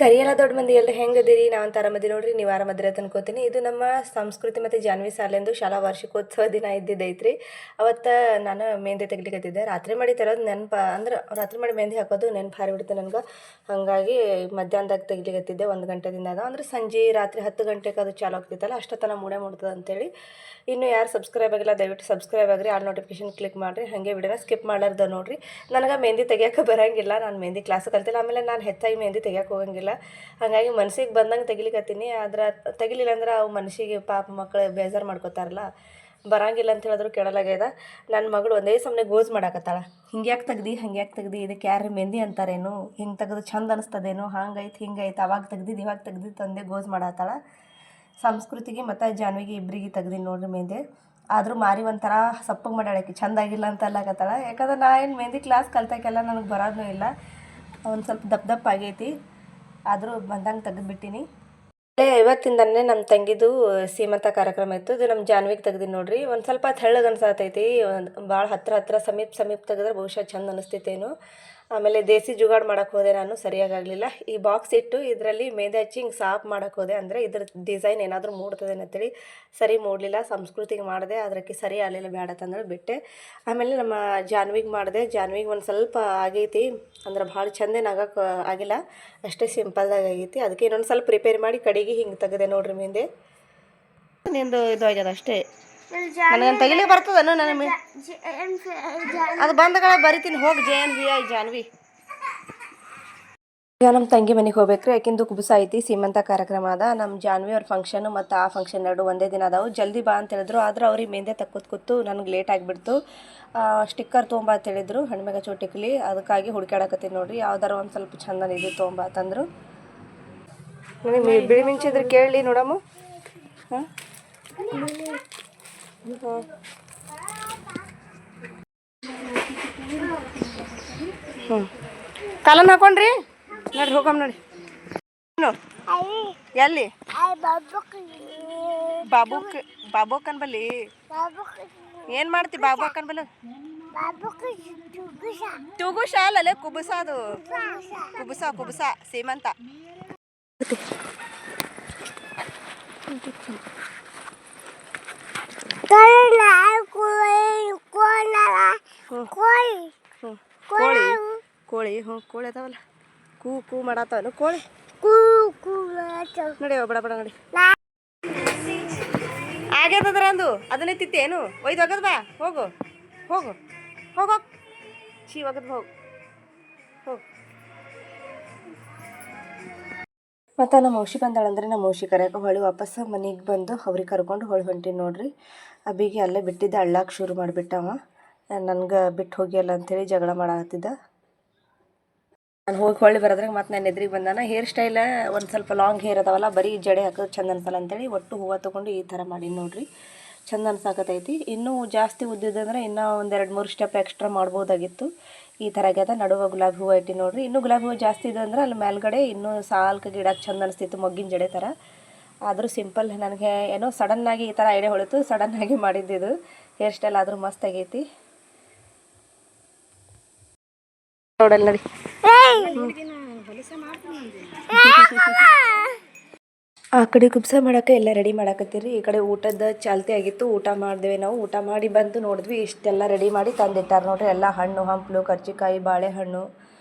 ನಮಸ್ಕಾರ ಎಲ್ಲ ದೊಡ್ಡ ಮಂದಿ ಎಲ್ಲ ಹೆಂಗದಿರಿ? ನಾವಂತ ಆರಾಮದಿ ನೋಡ್ರಿ. ನೀವು ಆರಾಮದಿರ ಅನ್ಕೋತೀನಿ. ಇದು ನಮ್ಮ ಸಂಸ್ಕೃತಿ ಮತ್ತು ಜಾನ್ವಿ ಶಾಲೆಂದು ಶಾಲಾ ವಾರ್ಷಿಕೋತ್ಸವ ದಿನ ಇದ್ದಿದ್ದೈತ್ರಿ. ಅವತ್ತು ನಾನು ಮೆಹಂದಿ ತೆಗಿಲಿಕತ್ತಿದ್ದೆ. ರಾತ್ರಿ ಮಾಡಿ ತರೋದು ನೆನಪು ಅಂದ್ರೆ ರಾತ್ರಿ ಮಾಡಿ ಮೆಹಂದಿ ಹಾಕೋದು ನೆನಪು ಹಾರಿಬಿಡ್ತು ನನಗೆ. ಹಾಗಾಗಿ ಮಧ್ಯಾಹ್ನದಾಗ ತೆಗಿಲಿಕತ್ತಿದ್ದೆ 1 ಗಂಟೆದಿಂದಾಗ. ಅಂದ್ರೆ ಸಂಜೆ ರಾತ್ರಿ 10 ಗಂಟೆಗೆ ಅದು ಚಾಲು ಆಗ್ತಿತ್ತಲ್ಲ, ಅಷ್ಟೊತ್ತನ ಮೂಡೇ ಮುಡ್ತದೆ ಅಂತೇಳಿ. ಇನ್ನು ಯಾರು ಸಬ್ಸ್ಕ್ರೈಬ್ ಆಗಿಲ್ಲ ದಯವಿಟ್ಟು ಸಬ್ಸ್ಕ್ರೈಬ್ ಆಗಿರಿ, ಆಲ್ ನೋಟಿಫಿಕೇಶನ್ ಕ್ಲಿಕ್ ಮಾಡಿರಿ. ಹಾಗೆ ವಿಡಿಯೋನ ಸ್ಕಿಪ್ ಮಾಡಾರ್ದ ನೋಡಿರಿ. ನನಗೆ ಮೆಹಂದಿ ತೆಗಿಯೋಕೆ ಬರೋಂಗಿಲ್ಲ, ನಾನು ಮೆಹಂದಿ ಕ್ಲಾಸ್ ಕಲ್ತಿಲ್ಲ. ಆಮೇಲೆ ನಾನು ಹೆಚ್ಚಾಗಿ ಮೆಹಂದಿ ತೆಗಿಯೋಕೆ ಹೋಗಂಗಿಲ್ಲ. ಹಾಗಾಗಿ ಮನ್ಸಿಗೆ ಬಂದಂಗೆ ತೆಗಿಲಿಕತ್ತೀನಿ. ಆದ್ರೆ ತೆಗಿಲಿಲ್ಲ ಅಂದ್ರೆ ಅವು ಮನಸ್ಸಿಗೆ ಪಾಪ ಮಕ್ಕಳು ಬೇಜಾರು ಮಾಡ್ಕೋತಾರಲ್ಲ, ಬರೋಂಗಿಲ್ಲ ಅಂತ ಹೇಳಿದ್ರು ಕೇಳಲಾಗ್ಯದ. ನನ್ನ ಮಗಳು ಒಂದೇ ಸಮನೆ ಗೋಜ್ ಮಾಡಾಕತ್ತಾಳ. ಹಿಂಗ್ಯಾಕೆ ತೆಗ್ದು ಇದಕ್ಕೆ ಯಾರು ಮೆಹಂದಿ ಅಂತಾರೇನು, ಹಿಂಗೆ ತೆಗೆದು ಚಂದ ಅನಿಸ್ತದೇನೋ, ಹಿಂಗೈತೆ ಅವಾಗ ತೆಗ್ದಿದ್ದು ಇವಾಗ ತೆಗ್ದಿದ್ದು ತಂದೆ ಗೋಜ್ ಮಾಡತ್ತಾಳ. ಸಂಸ್ಕೃತಿಗೆ ಮತ್ತು ಜಾನ್ವಿಗೆ ಇಬ್ಬರಿಗೆ ತೆಗ್ದೀನಿ ನೋಡ್ರಿ ಮೆಹಂದಿ. ಆದರೂ ಮಾರಿ ಒಂಥರ ಸಪ್ಪಗೆ ಮಾಡ್ಯಾಳಕಿ, ಚಂದ ಆಗಿಲ್ಲ ಅಂತ ಅಲ್ಲಾಕತ್ತಾಳ. ಯಾಕಂದ್ರೆ ನಾ ಏನು ಮೆಹಂದಿ ಕ್ಲಾಸ್ ಕಲ್ತಕ್ಕೆಲ್ಲ ನನಗೆ ಬರೋದೂ ಇಲ್ಲ. ಒಂದು ಸ್ವಲ್ಪ ದಪ್ಪ ಆಗೈತಿ, ಆದರೂ ಬಂದಂಗೆ ತೆಗೆದುಬಿಟ್ಟಿನಿ. ಇವತ್ತಿಂದನೇ ನಮ್ಮ ತಂಗಿದು ಸೀಮಂತ ಕಾರ್ಯಕ್ರಮ ಇತ್ತು. ಇದು ನಮ್ಮ ಜಾನ್ವಿಗೆ ತೆಗ್ದೀನಿ ನೋಡ್ರಿ. ಒಂದು ಸ್ವಲ್ಪ ತೆಳ್ಳಗೆ ಅನ್ಸತೈತಿ, ಭಾಳ ಹತ್ರ ಸಮೀಪ ತೆಗೆದ್ರೆ ಬಹುಶಃ ಚಂದ ಅನಿಸ್ತೈತೇನು. ಆಮೇಲೆ ದೇಸಿ ಜುಗಾಡು ಮಾಡೋಕ್ಕೆ ಹೋದೆ, ನಾನು ಸರಿಯಾಗಲಿಲ್ಲ. ಈ ಬಾಕ್ಸ್ ಇಟ್ಟು ಇದರಲ್ಲಿ ಮೆಹಂದಿ ಹಚ್ಚಿ ಹಿಂಗೆ ಸಾಫ್ ಮಾಡೋಕ್ಕೆ ಹೋದೆ. ಅಂದರೆ ಇದ್ರ ಡಿಸೈನ್ ಏನಾದರೂ ಮೂಡ್ತದೆ ಅಂತೇಳಿ ಸರಿ ಮೂಡಲಿಲ್ಲ. ಸಂಸ್ಕೃತಿಗೆ ಮಾಡಿದೆ, ಅದಕ್ಕೆ ಸರಿ ಆಗಲಿಲ್ಲ, ಬೇಡ ತಂದ್ರೆ ಬಿಟ್ಟೆ. ಆಮೇಲೆ ನಮ್ಮ ಜಾನ್ವಿಗೆ ಮಾಡಿದೆ. ಜಾನ್ವಿಗೆ ಒಂದು ಸ್ವಲ್ಪ ಆಗೈತಿ, ಅಂದ್ರೆ ಭಾಳ ಚಂದೇನು ಆಗೋಕ್ಕೆ ಆಗಿಲ್ಲ, ಅಷ್ಟೇ ಸಿಂಪಲ್ದಾಗ ಆಗೈತಿ. ಅದಕ್ಕೆ ಇನ್ನೊಂದು ಸ್ವಲ್ಪ ಪ್ರಿಪೇರ್ ಮಾಡಿ ಕಡೆಗೆ ಹಿಂಗೆ ತೆಗೆದೆ ನೋಡ್ರಿ ಮೆಹಂದಿ. ನಿಂದು ಇದು ಆಗ್ಯದ ಅಷ್ಟೇ. ನನಗೆ ತೆಗಿಲಿಕ್ಕೆ ಬರ್ತದನು? ನನ್ನ ಅದು ಬಂದಗಳ ಬರಿತೀನಿ, ಹೋಗಿ ಜಾನ್ವಿ. ಈಗ ನಮ್ಮ ತಂಗಿ ಮನೆಗೆ ಹೋಗ್ಬೇಕ್ರಿ. ಯಾಕಿಂದು ಕುಬುಸ ಐತಿ, ಸೀಮಂತ ಕಾರ್ಯಕ್ರಮ ಅದ. ನಮ್ಮ ಜಾನ್ವಿ ಅವ್ರ ಫಂಕ್ಷನ್ ಮತ್ತು ಆ ಫಂಕ್ಷನ್ ಎರಡು ಒಂದೇ ದಿನ ಅದಾವು. ಜಲ್ದಿ ಬಾ ಅಂತ ಹೇಳಿದ್ರು. ಆದ್ರೆ ಅವ್ರಿಗೆ ಮೆಹಂದಿ ಕೂತು ನನಗೆ ಲೇಟ್ ಆಗಿಬಿಡ್ತು. ಸ್ಟಿಕ್ಕರ್ ತೊಗೊಂಬ ಅಂತ ಹೇಳಿದ್ರು, ಹೆಣ್ಮೆಗ ಚೋಟಿಕ್ಲಿ. ಅದಕ್ಕಾಗಿ ಹುಡುಕಾಡಕತ್ತೀನಿ ನೋಡ್ರಿ, ಯಾವ್ದಾರು ಒಂದು ಸ್ವಲ್ಪ ಚಂದನ ಇದು ತೊಗೊಂಬ ಅಂತಂದ್ರು. ಬಿಳಿ ಮಿಂಚಿದ್ರೆ ಕೇಳಲಿ ನೋಡಮ್ಮ. ಹಾಂ ಕಾಲನ್ನು ಹಾಕೊಂಡ್ರಿ ನೋಡ್ರಿ, ಹೋಗಮ್ಮ ನೋಡಿ. ಎಲ್ಲಿ ಬಾಬುಕ್ಕನ್ ಬಲ್ಲಿ ಏನು ಮಾಡ್ತಿ? ಬಾಬುಕ್ಕನ್ ಬಲ್ಲಿ ತುಗುಶ ಅಲ್ಲೇ ಕುಬುಸ, ಅದು ಕುಬುಸ ಸೀಮಂತ. ಕೋಳಿ ಕೋಳಿ ಅದಾವಲ್ಲ, ಕೂ ಮಾಡತ್ತವನು ಕೋಳಿ. ನೋಡಿ ಬಡ ನೋಡಿ ಆಗ್ಯದದ್ರ ಅಂದು ಅದನ್ನೇ ತಿತ್ತೇನು ಒಯ್ದು ಒಗದ್ ಬಾ. ಹೋಗು ಚೀ ಒಗದ್ ಹೋಗು. ಮತ್ತು ನಮ್ಮ ಔಷಿ ಬಂದಾಳಂದ್ರೆ ನಮ್ಮ ಔಷಿ ಕರೆಯೋಕೆ ಹೊಳಿ ವಾಪಸ್ ಮನೆಗೆ ಬಂದು ಅವ್ರಿಗೆ ಕರ್ಕೊಂಡು ಹೊಂಟೀನಿ ನೋಡ್ರಿ. ಅಬಿಗೆ ಅಲ್ಲೇ ಬಿಟ್ಟಿದ್ದೆ, ಅಳ್ಳಾಕೆ ಶುರು ಮಾಡಿಬಿಟ್ಟವ. ನನ್ಗೆ ಬಿಟ್ಟು ಹೋಗಿಯಲ್ಲ ಅಂಥೇಳಿ ಜಗಳ ಮಾಡಾಕತ್ತಿದ್ದ. ನಾನು ಹೋಗಿ ಹೊಳ್ಳಿ ಬರೋದ್ರಾಗ ಮತ್ತು ನಾನು ಎದುರಿಗೆ ಬಂದಾನ. ಹೇರ್ ಸ್ಟೈಲ ಒಂದು ಸ್ವಲ್ಪ ಲಾಂಗ್ ಹೇರ್ ಅದಾವಲ್ಲ, ಬರೀ ಜಡೆ ಹಾಕೋದು ಚಂದ ಅನ್ಸಲ್ಲ ಅಂತೇಳಿ ಒಟ್ಟು ಹೂವು ತೊಗೊಂಡು ಈ ಥರ ಮಾಡೀನಿ ನೋಡ್ರಿ. ಚಂದ ಅನ್ಸಾಕತ್ತೈತಿ. ಇನ್ನೂ ಜಾಸ್ತಿ ಉದ್ದಿದ್ದಂದ್ರೆ ಇನ್ನೂ 1-2-3 ಸ್ಟೆಪ್ ಎಕ್ಸ್ಟ್ರಾ ಮಾಡ್ಬೋದಾಗಿತ್ತು. ಈ ಥರ ಆಗ್ಯದ. ನಡುವೆ ಗುಲಾಬಿ ಹೂವು ಇಟ್ಟು ನೋಡ್ರಿ. ಇನ್ನೂ ಗುಲಾಬಿ ಹೂವು ಜಾಸ್ತಿ ಇದೆ ಅಂದ್ರೆ ಅಲ್ಲಿ ಮೇಲ್ಗಡೆ ಇನ್ನೂ ಸಾಲ್ಕ ಗಿಡಕ್ಕೆ ಚಂದ ಅನಿಸ್ತಿತ್ತು, ಮೊಗ್ಗಿನ ಜಡೆ ಥರ. ಆದರೂ ಸಿಂಪಲ್ ನನಗೆ ಏನೋ ಸಡನ್ನಾಗಿ ಈ ಥರ ಐಡಿಯಾ ಹೊಳಿತು, ಸಡನ್ನಾಗಿ ಮಾಡಿದ್ದಿದ್ದು ಹೇರ್ ಸ್ಟೈಲ್. ಆದರೂ ಮಸ್ತ್ ಆಗೈತಿ ನೋಡಲ್ಲ ನೋಡಿ. ಆ ಕಡೆ ಕುಬ್ಸ ಮಾಡೋಕ್ಕೆ ಎಲ್ಲ ರೆಡಿ ಮಾಡಾಕತ್ತೀರಿ. ಈ ಕಡೆ ಊಟದ ಚಾಲ್ತಿ ಆಗಿತ್ತು, ಊಟ ಮಾಡಿದ್ವಿ ನಾವು. ಊಟ ಮಾಡಿ ಬಂದು ನೋಡಿದ್ವಿ, ಇಷ್ಟೆಲ್ಲ ರೆಡಿ ಮಾಡಿ ತಂದಿಟ್ಟಾರ ನೋಡ್ರಿ. ಎಲ್ಲ ಹಣ್ಣು ಹಂಪಲು, ಕರ್ಜಿಕಾಯಿ, ಬಾಳೆಹಣ್ಣು,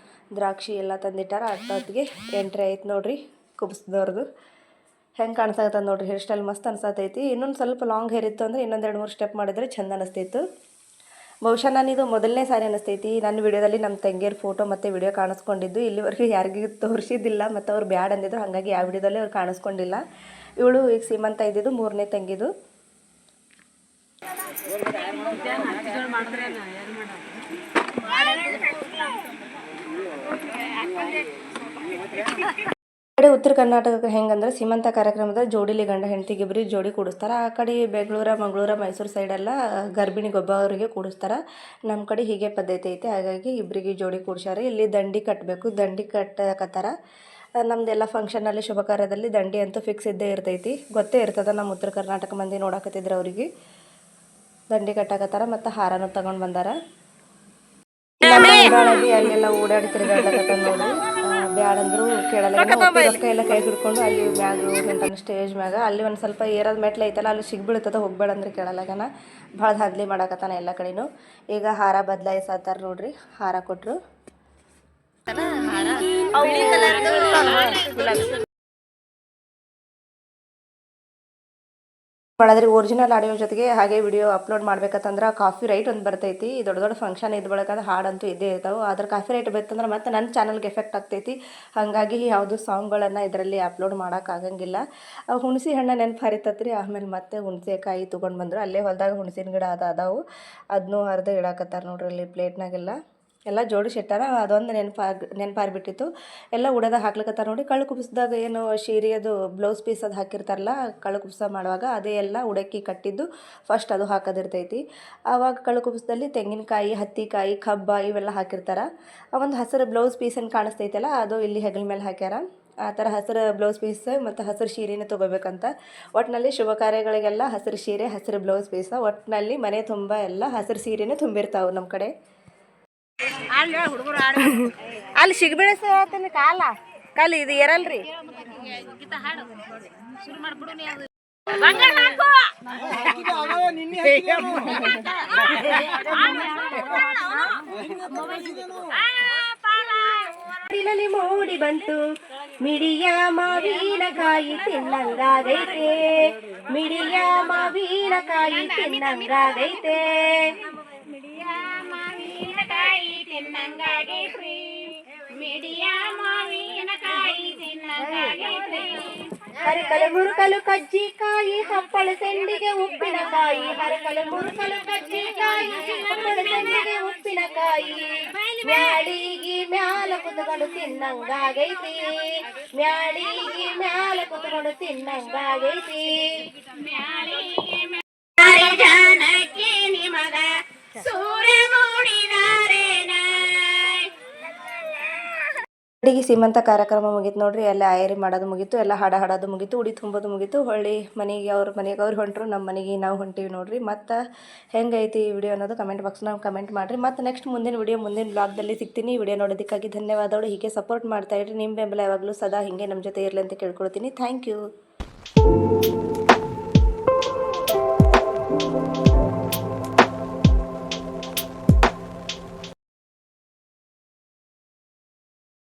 ದ್ರಾಕ್ಷಿ ಎಲ್ಲ ತಂದಿಟ್ಟಾರ. ಅಷ್ಟೊತ್ತಿಗೆ ಎಂಟ್ರಿ ಆಯ್ತು ನೋಡ್ರಿ ಕುಬ್ಸದವ್ರದ್ದು. ಹೆಂಗೆ ಕಾಣಿಸಾಕತ್ತದ ನೋಡ್ರಿ, ಹೇರ್ ಸ್ಟೈಲ್ ಮಸ್ತ್ ಅನ್ಸತೈತಿ. ಇನ್ನೊಂದು ಸ್ವಲ್ಪ ಲಾಂಗ್ ಹೇರ್ ಇತ್ತು ಅಂದರೆ ಇನ್ನೊಂದು 2-3 ಸ್ಟೆಪ್ ಮಾಡಿದರೆ ಚಂದ ಅನಿಸ್ತಿತ್ತು. ಬಹುಶಃ ನಾನಿದು ಮೊದಲನೇ ಸಾರಿ ಅನ್ನಿಸ್ತೈತಿ ನನ್ನ ವಿಡಿಯೋದಲ್ಲಿ ನಮ್ಮ ತಂಗಿಯರ ಫೋಟೋ ಮತ್ತು ವಿಡಿಯೋ ಕಾಣಿಸ್ಕೊಂಡಿದ್ದು. ಇಲ್ಲಿವರೆಗೂ ಯಾರಿಗೂ ತೋರಿಸಿದ್ದಿಲ್ಲ, ಮತ್ತು ಅವ್ರು ಬ್ಯಾಡ್ ಅಂದಿದ್ರು. ಹಾಗಾಗಿ ಯಾವ ವಿಡಿಯೋದಲ್ಲಿ ಅವ್ರು ಕಾಣಿಸ್ಕೊಂಡಿಲ್ಲ. ಇವಳು ಈಗ ಸೀಮಂತ ಇದ್ದಿದ್ದು 3ನೇ ತಂಗಿದು. ಕಡೆ ಉತ್ತರ ಕರ್ನಾಟಕಕ್ಕೆ ಹೆಂಗಂದ್ರೆ ಸೀಮಂತ ಕಾರ್ಯಕ್ರಮದ ಜೋಡಿಲಿ ಗಂಡ ಹೆಂಡತಿಗೆ ಇಬ್ಬರಿಗೆ ಜೋಡಿ ಕೂಡಿಸ್ತಾರೆ. ಆ ಕಡೆ ಬೆಂಗಳೂರು, ಮಂಗಳೂರು, ಮೈಸೂರು ಸೈಡೆಲ್ಲ ಗರ್ಭಿಣಿ ಗೊಬ್ಬರಿಗೆ ಕೂಡಿಸ್ತಾರೆ. ನಮ್ಮ ಕಡೆ ಹೀಗೆ ಪದ್ಧತಿ ಐತೆ. ಹಾಗಾಗಿ ಇಬ್ಬರಿಗೆ ಜೋಡಿ ಕೂಡ್ಸಾರೆ. ಇಲ್ಲಿ ದಂಡಿ ಕಟ್ಟಬೇಕು, ದಂಡಿ ಕಟ್ಟಕತ್ತಾರ. ನಮ್ಮದೆಲ್ಲ ಫಂಕ್ಷನಲ್ಲಿ ಶುಭ ಕಾರ್ಯದಲ್ಲಿ ದಂಡಿ ಅಂತೂ ಫಿಕ್ಸ್ ಇದ್ದೇ ಇರ್ತೈತಿ, ಗೊತ್ತೇ ಇರ್ತದೆ. ನಮ್ಮ ಉತ್ತರ ಕರ್ನಾಟಕ ಮಂದಿ ನೋಡಕತ್ತಿದ್ರು, ಅವರಿಗೆ ದಂಡಿ ಕಟ್ಟಾಕತ್ತಾರ. ಮತ್ತು ಹಾರನೂ ತಗೊಂಡು ಬಂದಾರ. ಅಲ್ಲೆಲ್ಲ ಓಡಾಡಿ ತಿರುಗಾಡ್ಲಕತ್ತ ನೋಡ್ರಿ. ಬ್ಯಾಡಂದ್ರು ಕೇಳಲ್ಲ. ರೊಕ್ಕ ಎಲ್ಲ ಕೈ ಹಿಡ್ಕೊಂಡು ಅಲ್ಲಿ ಮ್ಯಾಗ ಹೊಂಟಾನ ಸ್ಟೇಜ್ ಮ್ಯಾಗ. ಅಲ್ಲಿ ಒಂದು ಸ್ವಲ್ಪ ಏರೋದು ಮೆಟ್ಲು ಐತಲ್ಲ, ಅಲ್ಲಿ ಸಿಗ್ಬೀಳ್ತದ, ಹೋಗ್ಬೇಡ ಅಂದ್ರೆ ಕೇಳಲ್ಲಾಗನ. ಭಾಳ ಹದ್ಲಿ ಮಾಡಾಕತ್ತಾನ ಎಲ್ಲ ಕಡೆನೂ. ಈಗ ಹಾರ ಬದಲಾಯಿಸತ್ತಾರ ನೋಡ್ರಿ, ಹಾರ ಕೊಟ್ಟರು. ಮಾಡಿದ್ರಿ ಒರಿಜಿನಲ್ ಆಡಿಯೋ ಜೊತೆಗೆ ಹಾಗೆ ವಿಡಿಯೋ ಅಪ್ಲೋಡ್ ಮಾಡ್ಬೇಕಂತಂದ್ರೆ ಕಾಫಿ ರೈಟ್ ಒಂದು ಬರ್ತೈತಿ. ದೊಡ್ಡ ದೊಡ್ಡ ಫಂಕ್ಷನ್ ಇದ್ದು ಬಳಕಂದ್ರೆ ಹಾಡಂತೂ ಇದ್ದೇ ಇರ್ತಾವೆ. ಅದ್ರ ಕಾಫಿ ರೈಟ್ ಬಂತಂದ್ರೆ ಮತ್ತೆ ನನ್ನ ಚಾನಲ್ಗೆ ಎಫೆಕ್ಟ್ ಆಗ್ತೈತಿ. ಹಾಗಾಗಿ ಯಾವುದು ಸಾಂಗ್ಗಳನ್ನು ಇದರಲ್ಲಿ ಅಪ್ಲೋಡ್ ಮಾಡೋಕ್ಕಾಗಂಗಿಲ್ಲ. ಹುಣಸೆ ಹಣ್ಣು ನೆನಪು ಹರಿತತ್ರಿ. ಆಮೇಲೆ ಮತ್ತೆ ಹುಣಸೆಕಾಯಿ ತೊಗೊಂಡು ಬಂದರು. ಅಲ್ಲೇ ಹೊಲದಾಗ ಹುಣಸಿನ ಗಿಡ ಅದಾವು, ಅದನ್ನೂ ಹರಿದು ಇಡಾಕತ್ತಾರೆ ನೋಡ್ರಿ ಅಲ್ಲಿ ಪ್ಲೇಟ್ನಾಗೆಲ್ಲ. ಎಲ್ಲ ಜೋಡಿಸಿಟ್ಟಾರ. ಅದೊಂದು ನೆನಪಾರ್ಬಿಟ್ಟಿತ್ತು. ಎಲ್ಲ ಉಡೋದ ಹಾಕ್ಲಿಕ್ಕತ್ತಾರ ನೋಡಿ. ಕಳ್ಳು ಕುಬ್ಸ್ದಾಗ ಏನು ಶೀರೆ ಅದು ಬ್ಲೌಸ್ ಪೀಸ್ ಅದು ಹಾಕಿರ್ತಾರಲ್ಲ, ಕಳ್ಳು ಕುಬ್ಸ ಮಾಡುವಾಗ ಅದೇ ಎಲ್ಲ ಉಡಕ್ಕಿ ಕಟ್ಟಿದ್ದು ಫಸ್ಟ್ ಅದು ಹಾಕೋದಿರ್ತೈತಿ. ಆವಾಗ ಕಳ್ಳು ಕುಬ್ಸದಲ್ಲಿ ತೆಂಗಿನಕಾಯಿ, ಹತ್ತಿಕಾಯಿ, ಕಬ್ಬ ಇವೆಲ್ಲ ಹಾಕಿರ್ತಾರೆ. ಒಂದು ಹಸಿರು ಬ್ಲೌಸ್ ಪೀಸನ್ನು ಕಾಣಿಸ್ತೈತಲ್ಲ, ಅದು ಇಲ್ಲಿ ಹೆಗಲ ಮೇಲೆ ಹಾಕ್ಯಾರ. ಆ ಥರ ಹಸಿರು ಬ್ಲೌಸ್ ಪೀಸ್ ಮತ್ತು ಹಸಿರು ಸೀರೆನೇ ತೊಗೋಬೇಕಂತ. ಒಟ್ಟಿನಲ್ಲಿ ಶುಭ ಕಾರ್ಯಗಳಿಗೆಲ್ಲ ಹಸಿರು ಸೀರೆ, ಹಸಿರು ಬ್ಲೌಸ್ ಪೀಸ, ಒಟ್ಟಿನಲ್ಲಿ ಮನೆ ತುಂಬ ಎಲ್ಲ ಹಸಿರು ಸೀರೆನೇ ತುಂಬಿರ್ತಾವೆ ನಮ್ಮ ಕಡೆ. ಅಲ್ಲಿ ಸಿಗ್ಬಿಡಿಸ್ತೀನಿ ಕಾಲ ಇದು ಏರಲ್ರಿ. ಮೂಡಿ ಬಂತು ಮಿಡಿಯ ಮಾವಿನಕಾಯಿ ತಿನ್ನಂಗಾಗೈತೆ, ಮಿಡಿಯ ಮಾವಿನಕಾಯಿ ತಿನ್ನಂಗಾಗೈತೆ, ತಿನ್ನಂಗಾಗೈತ್ರಿ, ಮಿಡಿಯ ಮಾವಿನಕಾಯಿ ತಿನ್ನಂಗಾಗೈತ್ರಿ. ಹರಕಲು ಮುರುಕಲು ಕಜ್ಜಿಕಾಯಿ, ಹಪ್ಪಳ ಸೆಂಡಿಗೆ ಉಪ್ಪಿನಕಾಯಿ, ಹರಕಲು ಮುರುಕಲು ಕಜ್ಜಿಕಾಯಿ, ಹಪ್ಪಳ ಸೆಂಡಿಗೆ ಉಪ್ಪಿನಕಾಯಿ, ಮ್ಯಾಳಿಗಿ ಮ್ಯಾಲ ಕುತ್ಕೊಂಡು ತಿನ್ನಂಗಾಗೈತಿ, ಮ್ಯಾಳಿಗಿ ಮ್ಯಾಲ ಕುತ್ಕೊಂಡು ತಿನ್ನಂಗಾಗೈತಿ, ಮ್ಯಾಳಿಗಿ ಜಾನಕಿ ನಿಮಗ ಸೂರ್ಯ ಅಡಿಗೆ ಸೀಮಂತ ಕಾರ್ಯಕ್ರಮ ಮುಗೀತು ನೋಡ್ರಿ. ಎಲ್ಲ ಆಯರಿ ಮಾಡೋದು ಮುಗೀತು, ಎಲ್ಲ ಹಾಡೋದು ಮುಗೀತು, ಉಡಿ ತುಂಬೋದು ಮುಗೀತು. ಹೊಳ್ಳಿ ಮನೆಗೆ ಅವ್ರು ಹೊಂಟರು, ನಮ್ಮ ಮನೆಗೆ ನಾವು ಹೊಂಟೀವಿ ನೋಡ್ರಿ. ಮತ್ತು ಹೆಂಗೈತಿ ಈ ವಿಡಿಯೋ ಅನ್ನೋದು ಕಮೆಂಟ್ ಬಾಕ್ಸ್ನಾಗ ಕಮೆಂಟ್ ಮಾಡಿರಿ. ಮತ್ತು ನೆಕ್ಸ್ಟ್ ಮುಂದಿನ ಬ್ಲಾಗ್ದಲ್ಲಿ ಸಿಗ್ತೀನಿ. ವಿಡಿಯೋ ನೋಡೋದಕ್ಕಾಗಿ ಧನ್ಯವಾದಗಳು. ಹೀಗೆ ಸಪೋರ್ಟ್ ಮಾಡ್ತಾಯಿರಿ. ನಿಮ್ಮ ಬೆಂಬಲ ಯಾವಾಗಲೂ ಸದಾ ಹೀಗೆ ನಮ್ಮ ಜೊತೆ ಇರಲಿ ಅಂತ ಕೇಳ್ಕೊಳ್ತೀನಿ. Thank you.